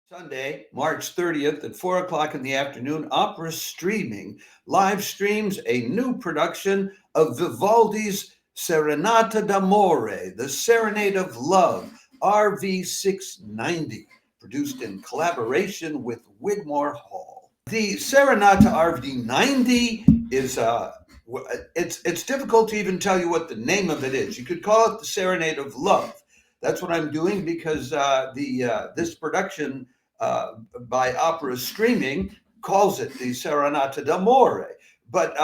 Sunday, March 30th at 4 o'clock in the afternoon, Opera Streaming live streams a new production of Vivaldi's Serenata d'Amore, the Serenade of Love, RV 690, produced in collaboration with Wigmore Hall. The Serenata RV 90 is it's difficult to even tell you what the name of it is. You could call it the Serenade of Love. That's what I'm doing because this production by Opera Streaming calls it the Serenata d'Amore, but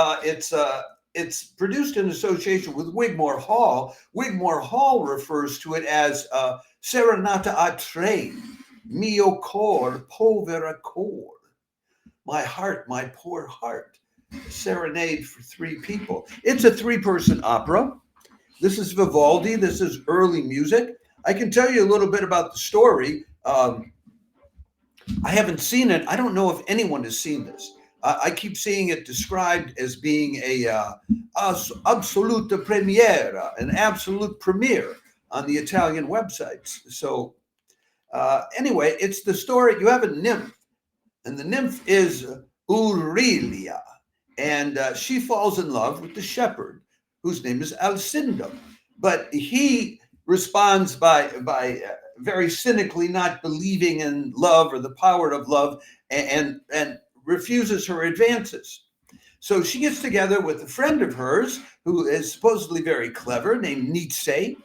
it's produced in association with Wigmore Hall. Wigmore Hall refers to it as Serenata a tre, mio cor povera cor, my heart, my poor heart, serenade for three people. It's a three-person opera. This is Vivaldi. This is early music. I can tell you a little bit about the story. I haven't seen it. I don't know if anyone has seen this. I keep seeing it described as being a absolute premiere, an absolute premiere on the Italian websites. So anyway, it's the story. You have a nymph, and the nymph is Aurelia, and she falls in love with the shepherd, whose name is Alcindo. But he responds by very cynically not believing in love or the power of love, and refuses her advances. So she gets together with a friend of hers who is supposedly very clever, named Nietzsche,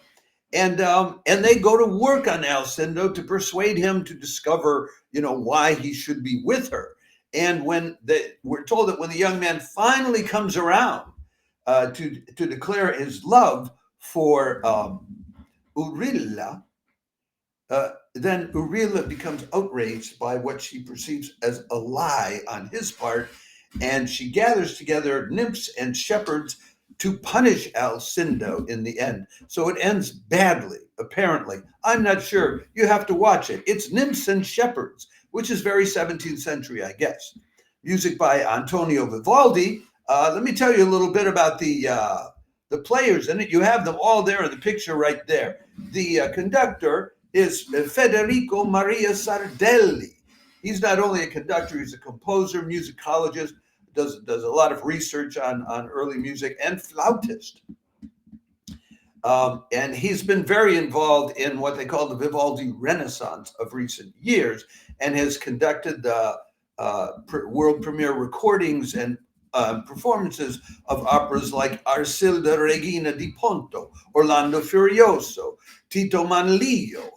and they go to work on Alcindo to persuade him to discover, why he should be with her. And we're told that when the young man finally comes around to declare his love for Urilla, then Urilla becomes outraged by what she perceives as a lie on his part, and she gathers together nymphs and shepherds to punish Alcindo in the end. So it ends badly, apparently. I'm not sure. You have to watch it. It's Nymphs and Shepherds, which is very 17th century, I guess. Music by Antonio Vivaldi. Let me tell you a little bit about the players in it. You have them all there in the picture right there. The conductor is Federico Maria Sardelli. He's not only a conductor, he's a composer, musicologist, does a lot of research on early music, and flautist. And he's been very involved in what they call the Vivaldi Renaissance of recent years, and has conducted the world premiere recordings and performances of operas like Arcilda Regina di Ponto, Orlando Furioso, Tito Manlio,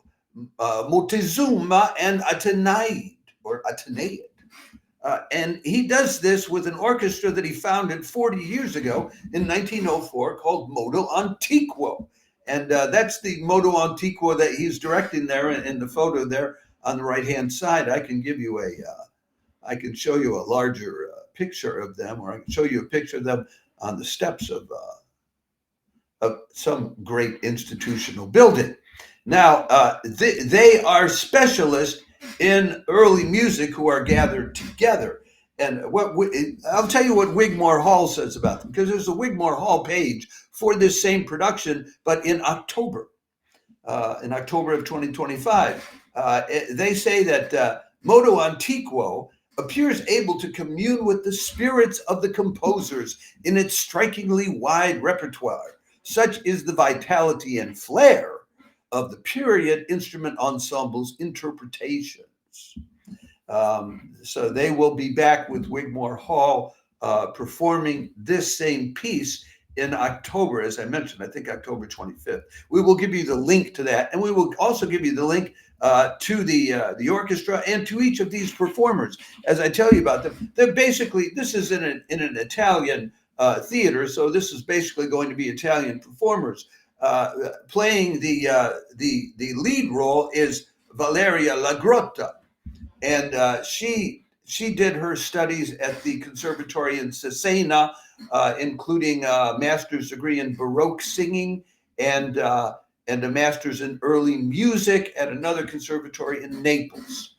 Moctezuma, and Atenaid, or Atenaid. And he does this with an orchestra that he founded 40 years ago in 1904 called Modo Antiquo. And that's the Modo Antiquo that he's directing there in the photo there on the right-hand side. I can give you I can show you a larger picture of them, or I can show you a picture of them on the steps of some great institutional building. Now, they are specialists in early music who are gathered together. And I'll tell you what Wigmore Hall says about them, because there's a Wigmore Hall page for this same production, but in October of 2025. They say that Modo Antiquo appears able to commune with the spirits of the composers in its strikingly wide repertoire. Such is the vitality and flair of the period instrument ensemble's interpretations. So they will be back with Wigmore Hall performing this same piece in October, as I mentioned, I think October 25th. We will give you the link to that, and we will also give you the link to the orchestra and to each of these performers. As I tell you about them, they're basically, this is in an Italian theater, so this is basically going to be Italian performers. Playing the lead role is Valeria Lagrotta, and she did her studies at the Conservatory in Cesena, including a master's degree in Baroque singing and a master's in early music at another conservatory in Naples.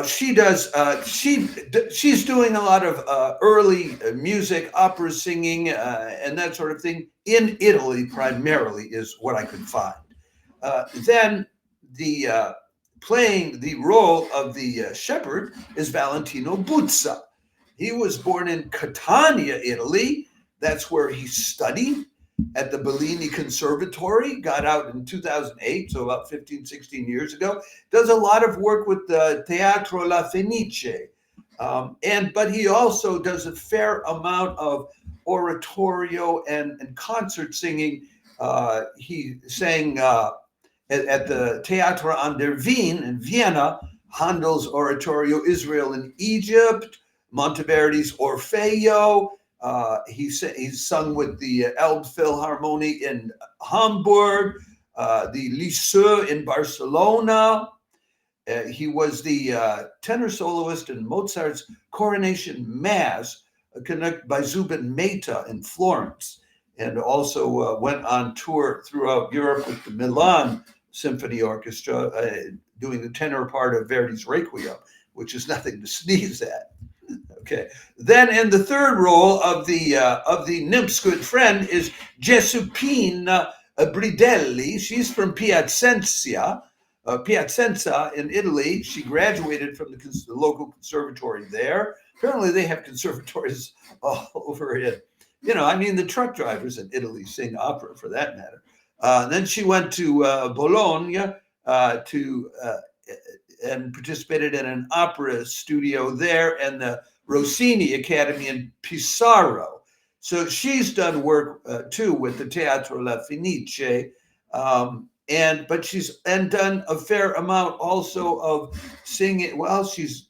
She's doing a lot of early music, opera singing, and that sort of thing in Italy primarily is what I could find. Then the playing the role of the shepherd is Valentino Buzza. He was born in Catania, Italy. That's where he studied at the Bellini Conservatory, got out in 2008, so about 15, 16 years ago. Does a lot of work with the Teatro La Fenice. But he also does a fair amount of oratorio and concert singing. He sang at the Theater an der Wien in Vienna, Handel's oratorio Israel in Egypt, Monteverdi's Orfeo. He's sung with the Elbphilharmonie in Hamburg, the Liceu in Barcelona. He was the tenor soloist in Mozart's Coronation Mass, conducted by Zubin Mehta in Florence, and also went on tour throughout Europe with the Milan Symphony Orchestra, doing the tenor part of Verdi's Requiem, which is nothing to sneeze at. Okay. Then in the third role of the nymph's good friend is Giuseppina Bridelli. She's from Piacenza, in Italy. She graduated from the local conservatory there. Apparently, they have conservatories all over it. The truck drivers in Italy sing opera, for that matter. Then she went to Bologna and participated in an opera studio there and the Rossini Academy in Pesaro. So she's done work too with the Teatro La Fenice, but she's done a fair amount also of singing. Well, she's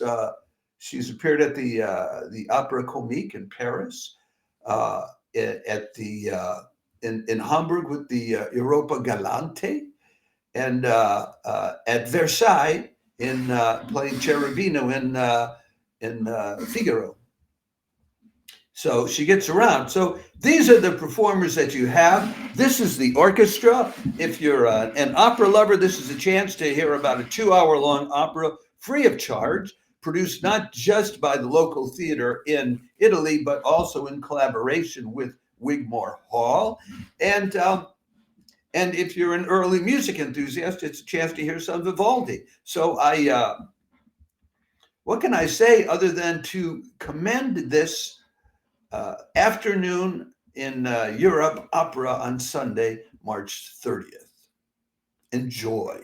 appeared at the Opera Comique in Paris, in Hamburg with the Europa Galante, and at Versailles in playing Cherubino in Figaro. So she gets around. So these are the performers that you have. This is the orchestra. If you're an opera lover, this is a chance to hear about a 2-hour-long opera free of charge, produced not just by the local theater in Italy, but also in collaboration with Wigmore Hall. And if you're an early music enthusiast, it's a chance to hear some Vivaldi. So what can I say other than to commend this afternoon in Europe opera on Sunday, March 30th. Enjoy.